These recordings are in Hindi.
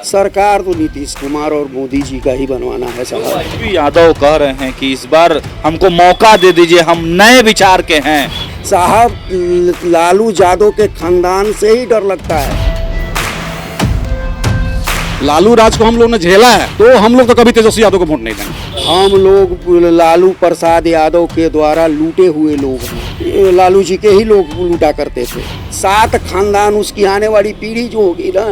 सरकार तो नीतीश कुमार और मोदी जी का ही बनवाना है साहब। तेजस्वी यादव कह रहे हैं कि इस बार हमको मौका दे दीजिए, हम नए विचार के हैं। साहब लालू यादव के खानदान से ही डर लगता है। लालू राज को हम लोग ने झेला है, तो हम लोग तो कभी तेजस्वी यादव को वोट नहीं देंगे। हम लोग लालू प्रसाद यादव के द्वारा लूटे हुए लोग हैं। लालू जी के ही लोग लूटा करते थे। 7 खानदान उसकी आने वाली पीढ़ी जो होगी ना,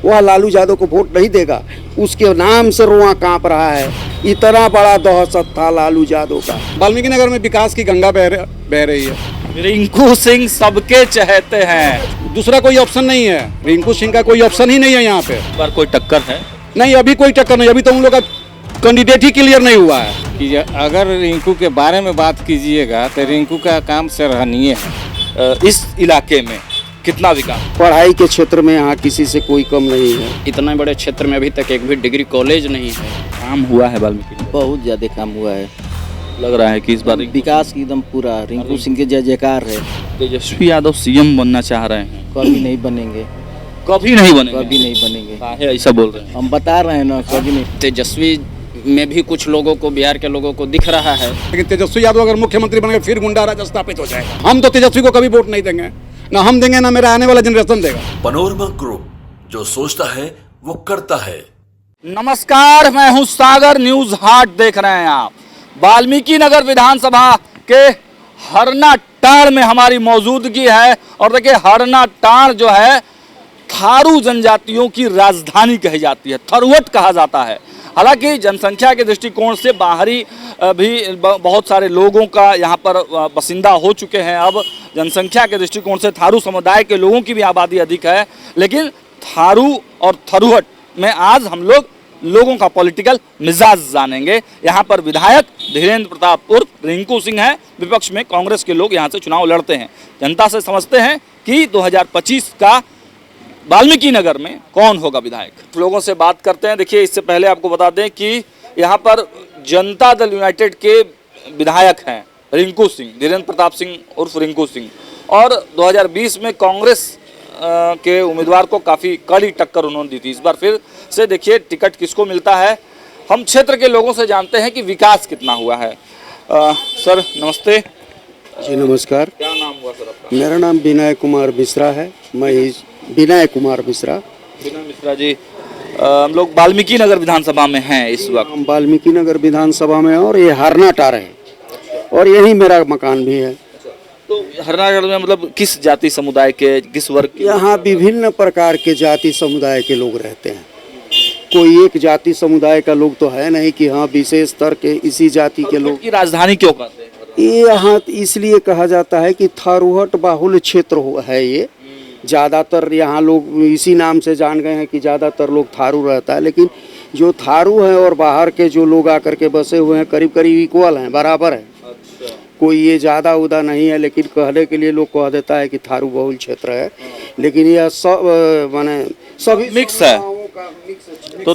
वह लालू यादव को वोट नहीं देगा। उसके नाम से रोआ कांप रहा है। इतना बड़ा दहशत था लालू यादव का। वाल्मीकि नगर में विकास की गंगा बह रही है। रिंकू सिंह सबके चहेते हैं। दूसरा कोई ऑप्शन नहीं है। रिंकू सिंह का कोई ऑप्शन ही नहीं है यहाँ पे। पर कोई टक्कर है? नहीं, अभी कोई टक्कर नहीं। अभी तो उन लोग का कैंडिडेट ही क्लियर नहीं हुआ है। कि अगर रिंकू के बारे में बात कीजिएगा तो रिंकू का काम सराहनीय है। इस इलाके में कितना विकास? पढ़ाई के क्षेत्र में यहाँ किसी से कोई कम नहीं है। इतना बड़े क्षेत्र में अभी तक एक भी डिग्री कॉलेज नहीं है। काम हुआ है वाल्मीकि? बहुत ज़्यादा काम हुआ है। लग रहा है कि इस बार विकास की एकदम पूरा रिंकू सिंह के जय जयकार है। तेजस्वी यादव सीएम बनना चाह रहे हैं। कभी नहीं बनेंगे, कभी नहीं बनेंगे? कभी नहीं बनेंगे। काहे ऐसा बोल रहे हैं? हम बता रहे हैं ना, कभी नहीं। तेजस्वी में भी कुछ लोगों को, बिहार के लोगों को दिख रहा है। लेकिन तेजस्वी यादव अगर मुख्यमंत्री बन गए फिर गुंडा राज स्थापित हो जाएगा। हम तो तेजस्वी को कभी वोट नहीं देंगे, ना हम देंगे ना मेरा आने वाला जनरेशन देगा। पनोरमा ग्रुप, जो सोचता है वो करता है। नमस्कार, मैं हूं सागर, न्यूज हाट देख रहे हैं आप। वाल्मीकि नगर विधानसभा के हरना टाड़ में हमारी मौजूदगी है। और देखिए, हरना टाड़ जो है थारू जनजातियों की राजधानी कही जाती है, थरुहट कहा जाता है। हालांकि जनसंख्या के दृष्टिकोण से बाहरी भी बहुत सारे लोगों का यहाँ पर बसिंदा हो चुके हैं। अब जनसंख्या के दृष्टिकोण से थारू समुदाय के लोगों की भी आबादी अधिक है। लेकिन थारू और थरुहट में आज हम लोगों का पॉलिटिकल मिजाज जानेंगे। यहाँ पर विधायक धीरेन्द्र प्रताप उर्फ रिंकू सिंह है। विपक्ष में कांग्रेस के लोग यहाँ से चुनाव लड़ते हैं। जनता से समझते हैं कि 2025 का वाल्मीकि नगर में कौन होगा विधायक। लोगों से बात करते हैं। देखिए, इससे पहले आपको बता दें कि यहाँ पर जनता दल यूनाइटेड के विधायक हैं रिंकू सिंह, धीरेन्द्र प्रताप सिंह उर्फ रिंकू सिंह। और 2020 में कांग्रेस के उम्मीदवार को काफ़ी कड़ी टक्कर उन्होंने दी थी। इस बार फिर से देखिए टिकट किसको मिलता है। हम क्षेत्र के लोगों से जानते हैं कि विकास कितना हुआ है। सर नमस्ते। जी नमस्कार। क्या नाम हुआ सर आपका? मेरा नाम विनय कुमार मिश्रा है। मैं विनय कुमार मिश्रा। विनय मिश्रा जी, हम लोग वाल्मीकि नगर विधानसभा में हैं इस वक्त। हम वाल्मीकि नगर विधानसभा में, और ये हरना टाड़ है और यही मेरा मकान भी है। तो हरनागढ़ में मतलब किस जाति समुदाय के, किस वर्ग के? यहाँ विभिन्न प्रकार के जाति समुदाय के लोग रहते हैं। कोई एक जाति समुदाय का लोग तो है नहीं कि हाँ विशेष स्तर के इसी जाति के लोग। की राजधानी क्यों कहते हैं? ये यहाँ इसलिए कहा जाता है कि थारूहट बाहुल्य क्षेत्र है। ये ज़्यादातर यहाँ लोग इसी नाम से जान गए हैं कि ज़्यादातर लोग थारू रहता है। लेकिन जो थारू हैं और बाहर के जो लोग आकर के बसे हुए हैं करीब करीब इक्वल हैं, बराबर है। कोई ये ज़्यादा उदा नहीं है। लेकिन कहने के लिए लोग कह देता है कि थारू बहुल क्षेत्र है, लेकिन यह सब माने सभी मिक्स है। तो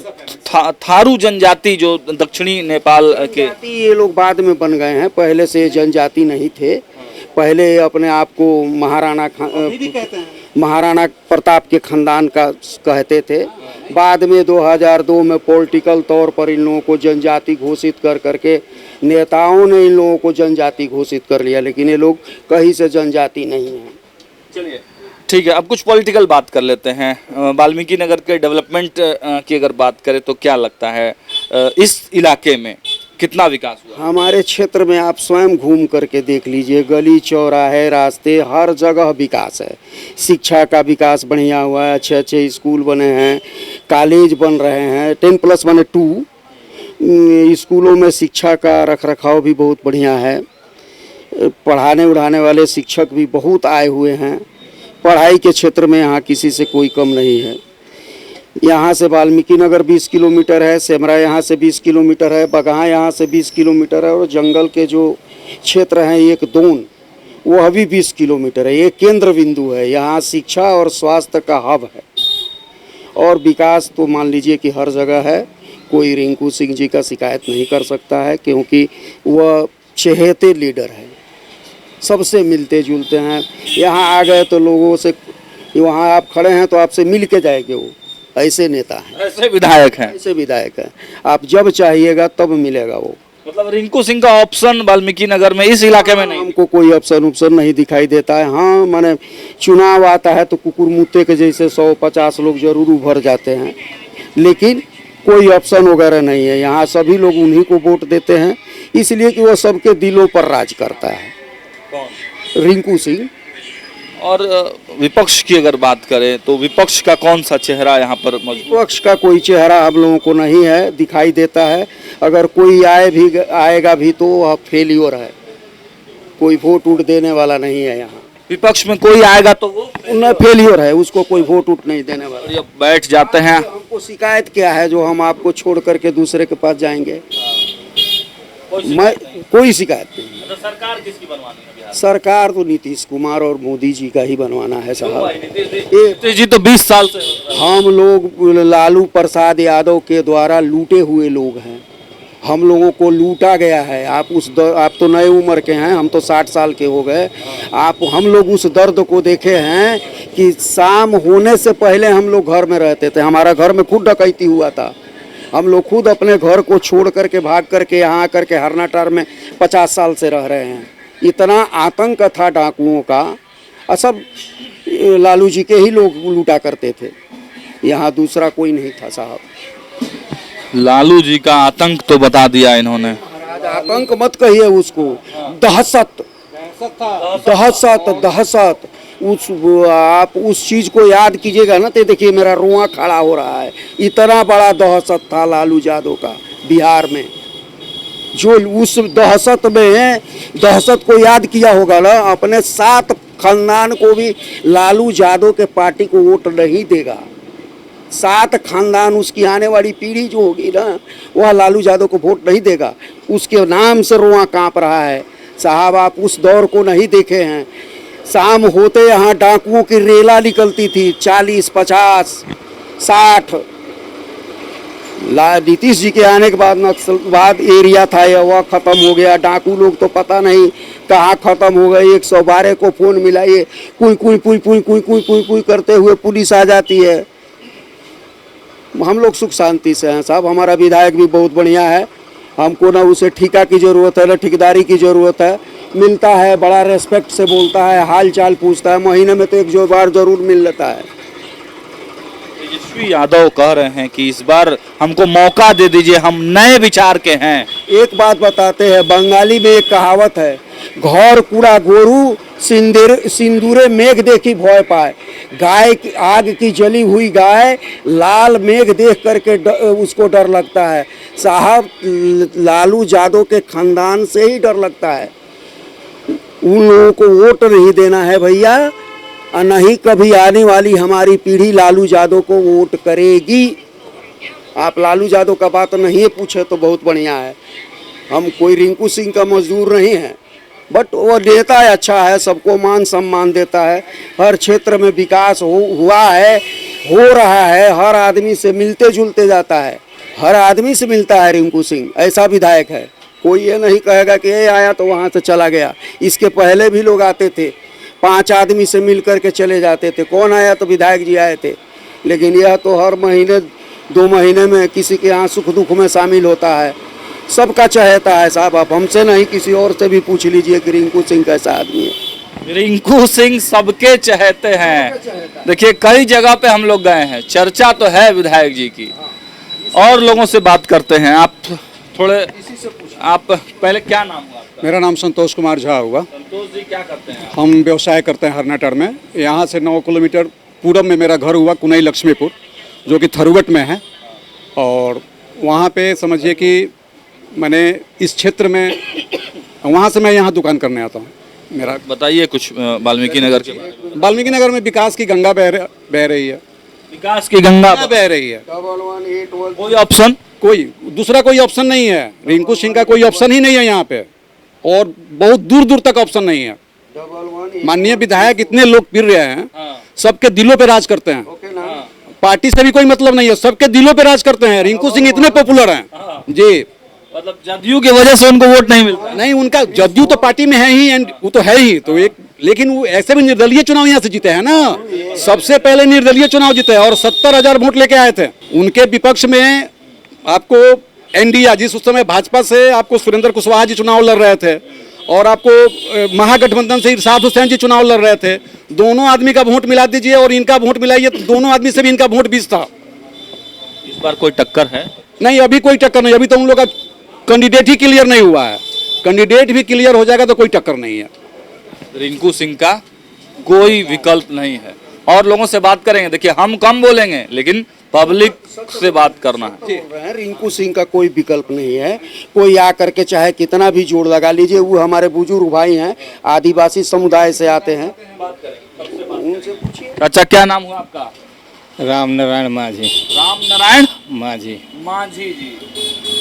थारू जनजाति जो दक्षिणी नेपाल के, ये लोग बाद में बन गए हैं, पहले से जनजाति नहीं थे। पहले अपने आप को महाराणा प्रताप के खानदान का कहते थे। बाद में 2002 में पॉलिटिकल तौर पर इन लोगों को जनजाति घोषित कर करके नेताओं ने इन लोगों को जनजाति घोषित कर लिया, लेकिन ये लोग कहीं से जनजाति नहीं है। चलिए ठीक है, अब कुछ पॉलिटिकल बात कर लेते हैं। वाल्मीकि नगर के डेवलपमेंट की अगर बात करें तो क्या लगता है इस इलाके में कितना विकास हुआ? हमारे क्षेत्र में आप स्वयं घूम करके देख लीजिए, गली चौराहे रास्ते हर जगह विकास है। शिक्षा का विकास बढ़िया हुआ है। अच्छे अच्छे स्कूल बने हैं, कॉलेज बन रहे हैं, 10+1 स्कूलों में शिक्षा का रखरखाव भी बहुत बढ़िया है। पढ़ाने उढ़ाने वाले शिक्षक भी बहुत आए हुए हैं। पढ़ाई के क्षेत्र में यहाँ किसी से कोई कम नहीं है। यहाँ से वाल्मीकि नगर 20 किलोमीटर है, सेमरा यहाँ से 20 किलोमीटर है, बगहा यहाँ से 20 किलोमीटर है, और जंगल के जो क्षेत्र हैं एक दोन, वह भी 20 किलोमीटर है। ये केंद्र बिंदु है। यहाँ शिक्षा और स्वास्थ्य का हब है। और विकास तो मान लीजिए कि हर जगह है। कोई रिंकू सिंह जी का शिकायत नहीं कर सकता है, क्योंकि वह चहेते लीडर है, सबसे मिलते जुलते हैं। यहाँ आ गए तो लोगों से, वहाँ आप खड़े हैं तो आपसे मिल के जाएंगे वो, ऐसे नेता हैं, ऐसे विधायक हैं। ऐसे विधायक हैं। आप जब चाहिएगा तब मिलेगा वो। मतलब रिंकू सिंह का ऑप्शन वाल्मीकि नगर में इस इलाके में नहीं। हमको कोई ऑप्शन नहीं दिखाई देता है। हाँ, माने चुनाव आता है तो कुकुर मुत्ते के जैसे 150 लोग जरूर उभर जाते हैं, लेकिन कोई ऑप्शन वगैरह नहीं है। यहाँ सभी लोग उन्हीं को वोट देते हैं, इसलिए कि वो सबके दिलों पर राज करता है, रिंकू सिंह। और विपक्ष की अगर बात करें तो विपक्ष का कौन सा चेहरा यहाँ पर मौजूद? विपक्ष का कोई चेहरा हम लोगों को नहीं है, दिखाई देता है। अगर कोई आएगा भी तो वह फेलियर है, कोई वोट उठ देने वाला नहीं है यहाँ। विपक्ष में कोई आएगा तो वो न फेलियर है, उसको कोई वोट उठ नहीं देने वाला। ये बैठ जाते हैं। हमको शिकायत क्या है जो हम आपको छोड़ करके दूसरे के पास जाएंगे? कोई शिकायत नहीं। तो सरकार किसकी बनवानी है बिहार? सरकार तो नीतीश कुमार और मोदी जी का ही बनवाना है साहब। नीतीश जी तो 20 साल से हम लोग लालू प्रसाद यादव के द्वारा लूटे हुए लोग हैं, हम लोगों को लूटा गया है। आप तो नए उम्र के हैं, हम तो 60 साल के हो गए। हम लोग उस दर्द को देखे हैं कि शाम होने से पहले हम लोग घर में रहते थे। हमारा घर में खुद डकैती हुआ था। हम लोग खुद अपने घर को छोड़ करके भाग करके यहाँ आकर के हरनाटार में 50 साल से रह रहे हैं। इतना आतंक था डाकुओं का, सब लालू जी के ही लोग लूटा करते थे, यहाँ दूसरा कोई नहीं था साहब। लालू जी का आतंक तो बता दिया इन्होंने। आतंक मत कहिए उसको, दहशत दहशत दहशत। आप उस चीज को याद कीजिएगा ना तो देखिए मेरा रोआ खड़ा हो रहा है। इतना बड़ा दहशत था लालू यादव का बिहार में, जो उस दहशत को याद किया होगा ना, अपने 7 खानदान को भी लालू यादव के पार्टी को वोट नहीं देगा। 7 खानदान, उसकी आने वाली पीढ़ी जो होगी ना, वह लालू यादव को वोट नहीं देगा। उसके नाम से रोआ कांप रहा है साहब। आप उस दौर को नहीं देखे हैं। शाम होते यहाँ डाकुओं की रेला निकलती थी, 40, 50, 60। नीतीश जी के आने के बाद नक्सलवाद एरिया था यह, वह खत्म हो गया। डाकू लोग तो पता नहीं कहाँ खत्म हो गए। 112 को फोन मिला, ये कुई करते हुए पुलिस आ जाती है। हम लोग सुख शांति से हैं साहब। हमारा विधायक भी बहुत बढ़िया है, हमको ना उसे ठेका की ज़रूरत है ना ठेकेदारी की ज़रूरत है। मिलता है, बड़ा रेस्पेक्ट से बोलता है, हाल चाल पूछता है। महीने में तो 1 बार जरूर मिल लेता है। तेजस्वी यादव कह रहे हैं कि इस बार हमको मौका दे दीजिए, हम नए विचार के हैं। एक बात बताते हैं, बंगाली में एक कहावत है, घर कूड़ा गोरू सिंदूरे मेघ देखी भय पाए। गाय की आग की जली हुई गाय लाल मेघ देख करके उसको डर लगता है साहब। लालू यादव के खानदान से ही डर लगता है। उन लोगों को वोट नहीं देना है भैया, और नहीं कभी आने वाली हमारी पीढ़ी लालू यादव को वोट करेगी। आप लालू यादव का बात नहीं पूछे तो बहुत बढ़िया है। हम कोई रिंकू सिंह का मजदूर नहीं है, बट वो नेता अच्छा है, सबको मान सम्मान देता है। हर क्षेत्र में विकास हुआ है, हो रहा है। हर आदमी से मिलते जुलते जाता है, हर आदमी से मिलता है। रिंकू सिंह ऐसा विधायक है, कोई ये नहीं कहेगा कि ये आया तो वहाँ से चला गया। इसके पहले भी लोग आते थे, 5 आदमी से मिल करके चले जाते थे। कौन आया तो विधायक जी आए थे, लेकिन यह तो हर महीने 2 महीने में किसी के यहाँ सुख दुख में शामिल होता है। सबका चहेता है साहब। आप हमसे नहीं, किसी और से भी पूछ लीजिए कि रिंकू सिंह कैसा आदमी है। रिंकू सिंह सबके चहेते हैं। देखिए कई जगह पे हम लोग गए हैं, चर्चा तो है विधायक जी की। और लोगों से बात करते हैं। आप थोड़े, आप पहले क्या नाम हुआ आपका? मेरा नाम संतोष कुमार झा हुआ। संतोष जी क्या करते हैं? हम व्यवसाय करते हैं हरनाटार में। यहाँ से 9 किलोमीटर पूरब में मेरा घर हुआ, कुनई लक्ष्मीपुर, जो कि थरुवट में है। और वहाँ पे समझिए कि मैंने इस क्षेत्र में, वहाँ से मैं यहाँ दुकान करने आता हूँ। मेरा बताइए कुछ वाल्मीकि नगर के बारे में। वाल्मीकि नगर में विकास की गंगा बह रही है। विकास की गंगा बह रही है। कोई ऑप्शन, कोई दूसरा कोई ऑप्शन नहीं है। रिंकू सिंह का कोई ऑप्शन ही नहीं है यहाँ पे, और बहुत दूर दूर तक ऑप्शन नहीं है। माननीय विधायक इतने लोग फिर रहे हैं, सबके दिलों पे राज करते हैं। पार्टी से भी कोई मतलब नहीं है, सबके दिलों पे राज करते हैं। रिंकू सिंह इतने पॉपुलर हैं जी। मतलब जदयू की वजह से उनको वोट नहीं मिलता? नहीं, उनका जदयू तो पार्टी में है ही, एंड वो तो है ही। तो एक लेकिन वो ऐसे भी निर्दलीय चुनाव यहाँ से जीते हैं ना, सबसे पहले निर्दलीय चुनाव जीते हैं और 70,000 वोट लेके आए थे। उनके विपक्ष में आपको एनडीए, जिस उस समय भाजपा से आपको सुरेंद्र कुशवाहा जी चुनाव लड़ रहे थे और आपको महागठबंधन से इरशाद हुसैन जी चुनाव लड़ रहे थे। दोनों आदमी का वोट मिला दीजिए और इनका वोट मिलाइए तो दोनों आदमी से भी इनका वोट 20 था। इस बार कोई टक्कर है? नहीं, अभी कोई टक्कर नहीं, अभी तो उन लोग का कैंडिडेट ही क्लियर नहीं हुआ है। कैंडिडेट भी क्लियर हो जाएगा तो कोई टक्कर नहीं है। रिंकू सिंह का कोई विकल्प नहीं है। और लोगों से बात करेंगे, देखिए हम कम बोलेंगे लेकिन पब्लिक से बात करना है। रिंकू सिंह का कोई विकल्प नहीं है। कोई आकर के चाहे कितना भी जोर लगा लीजिए, वो हमारे बुजुर्ग भाई हैं, आदिवासी समुदाय से आते हैं, उनसे पूछिए। अच्छा, क्या नाम हुआ आपका? राम नारायण माझी। राम नारायण माझी। माझी जी,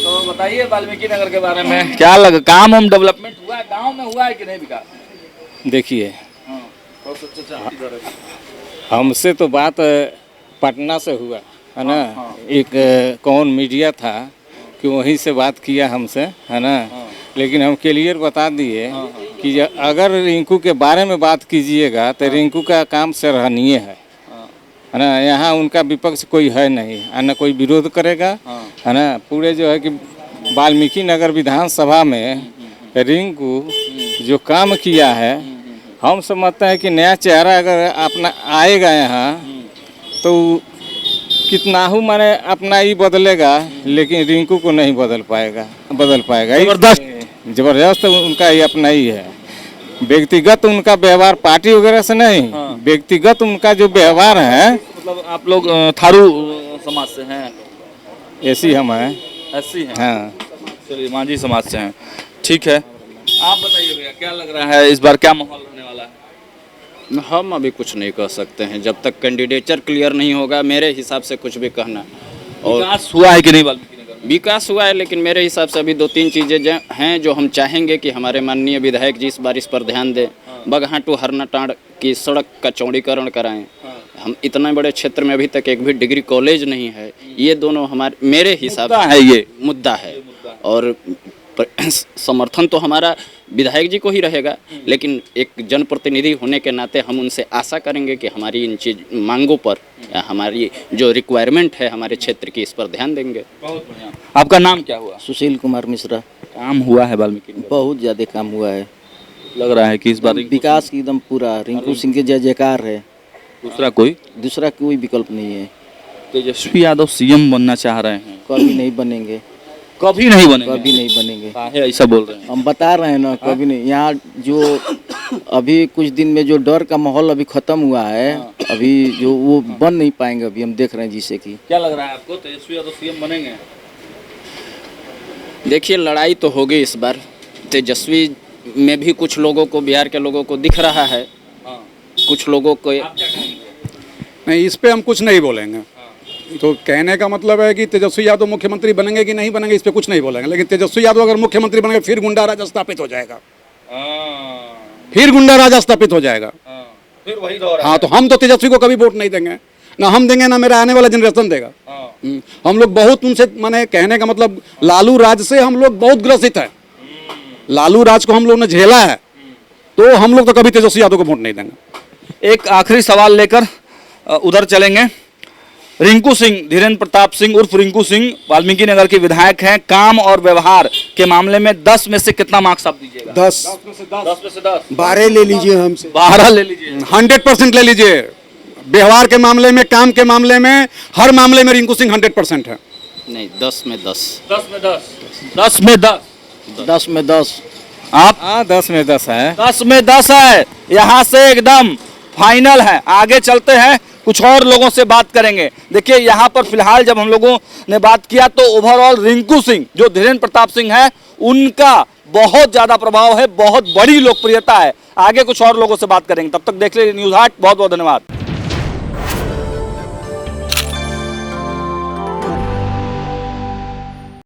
तो बताइए वाल्मीकि नगर के बारे में क्या लगा, काम हम डेवलपमेंट हुआ है, गांव में हुआ है कि नहीं विकास? देखिए, हमसे तो बात पटना से हुआ है ना। एक कौन मीडिया था कि वहीं से बात किया हमसे, है ना। लेकिन हम क्लियर बता दिए कि अगर रिंकू के बारे में बात कीजिएगा तो रिंकू का काम सराहनीय है ना। यहाँ उनका विपक्ष कोई है नहीं, है ना, कोई विरोध करेगा, है ना। पूरे जो है कि वाल्मीकि नगर विधानसभा में रिंकू जो काम किया है, हम समझते हैं कि नया चेहरा अगर अपना आएगा यहाँ तो कितना माने अपना ही बदलेगा, लेकिन रिंकू को नहीं बदल पाएगा। जबरदस्त उनका ही अपना ही है। व्यक्तिगत उनका व्यवहार पार्टी वगैरह से नहीं, व्यक्तिगत उनका जो व्यवहार है। मतलब आप लोग थारू समाज से हैं? ऐसी हम हैं। ऐसी हैं? हाँ। चलिए, माझी समाज से हैं, ठीक है। आप बताइए भैया, क्या लग रहा है इस बार क्या माहौल रहने वाला है? हम अभी कुछ नहीं कह सकते हैं जब तक कैंडिडेचर क्लियर नहीं होगा। मेरे हिसाब से कुछ भी कहना। और विकास हुआ है कि नहीं वाल्मीकि नगर में? विकास हुआ है, लेकिन मेरे हिसाब से अभी 2-3 चीज़ें हैं जो हम चाहेंगे कि हमारे माननीय विधायक जी इस बार इस पर ध्यान दें। बगहा टू हरनाटांड़ की सड़क का चौड़ीकरण कराएं। हम इतना बड़े क्षेत्र में अभी तक एक भी डिग्री कॉलेज नहीं है। ये दोनों हमारे मेरे हिसाब से है, ये मुद्दा है। और समर्थन तो हमारा विधायक जी को ही रहेगा, लेकिन एक जनप्रतिनिधि होने के नाते हम उनसे आशा करेंगे कि हमारी इन चीज मांगों पर या हमारी जो रिक्वायरमेंट है हमारे क्षेत्र की, इस पर ध्यान देंगे। बहुत बढ़िया। आपका नाम क्या हुआ? सुशील कुमार मिश्रा। काम हुआ है वाल्मीकि नगर? बहुत ज़्यादा काम हुआ है। लग रहा है कि इस बार विकास की एकदम पूरा रिंकू सिंह के जय जयकार है। दूसरा कोई विकल्प नहीं है। तेजस्वी यादव सीएम बनना चाह रहे हैं। कभी नहीं बनेंगे। कभी नहीं बनेंगे? कभी नहीं बनेंगे। काहे ऐसा बोल रहे हैं? हम बता रहे हैं ना, कभी नहीं। यहाँ जो अभी कुछ दिन में जो डर का माहौल अभी खत्म हुआ है, अभी जो वो बन नहीं पाएंगे। अभी हम देख रहे हैं जिससे कि क्या लग रहा है आपको, तेजस्वी यादव सीएम बनेंगे? देखिए, लड़ाई तो होगी इस बार। तेजस्वी में भी कुछ लोगों को, बिहार के लोगों को दिख रहा है, कुछ लोगों को। नहीं, इस पे हम कुछ नहीं बोलेंगे। तो कहने का मतलब है कि तेजस्वी यादव मुख्यमंत्री बनेंगे कि नहीं बनेंगे, इस पे कुछ नहीं बोलेंगे। लेकिन तेजस्वी यादव अगर मुख्यमंत्री बनेंगे फिर गुंडा राज स्थापित हो जाएगा। फिर गुंडा राज स्थापित हो जाएगा। फिर वही दौर है। हाँ, तो हम तो तेजस्वी को कभी वोट नहीं देंगे, ना हम देंगे ना मेरा आने वाला जनरेशन देगा। हम लोग बहुत उनसे, माने कहने का मतलब लालू राज से हम लोग बहुत ग्रसित है। लालू राज को हम लोग ने झेला है, तो हम लोग तो कभी तेजस्वी यादव को वोट नहीं देंगे। एक आखिरी सवाल लेकर उधर चलेंगे। रिंकू सिंह, धीरेन्द्र प्रताप सिंह उर्फ रिंकू सिंह वाल्मीकि नगर के विधायक हैं। काम और व्यवहार के मामले में 10 में से कितना मार्क्स आप दीजिएगा? 10 में से 10 12 ले लीजिए हमसे। 12 ले लीजिए। 100% ले लीजिए। व्यवहार के मामले में, काम के मामले में, हर मामले में रिंकू सिंह 100% है। नहीं, 10 में 10। 10 में 10। 10 में 10। 10 में 10। आप? हाँ, 10 में 10 है। 10 में 10 है। यहाँ से एकदम फाइनल है। आगे चलते हैं, कुछ और लोगों से बात करेंगे। देखिए, यहाँ पर फिलहाल जब हम लोगों ने बात किया तो ओवरऑल रिंकू सिंह जो धीरेन्द्र प्रताप सिंह है, उनका बहुत ज्यादा प्रभाव है, बहुत बड़ी लोकप्रियता है। आगे कुछ और लोगों से बात करेंगे। तब तक देख लीजिए न्यूज़ हाट। बहुत बहुत धन्यवाद।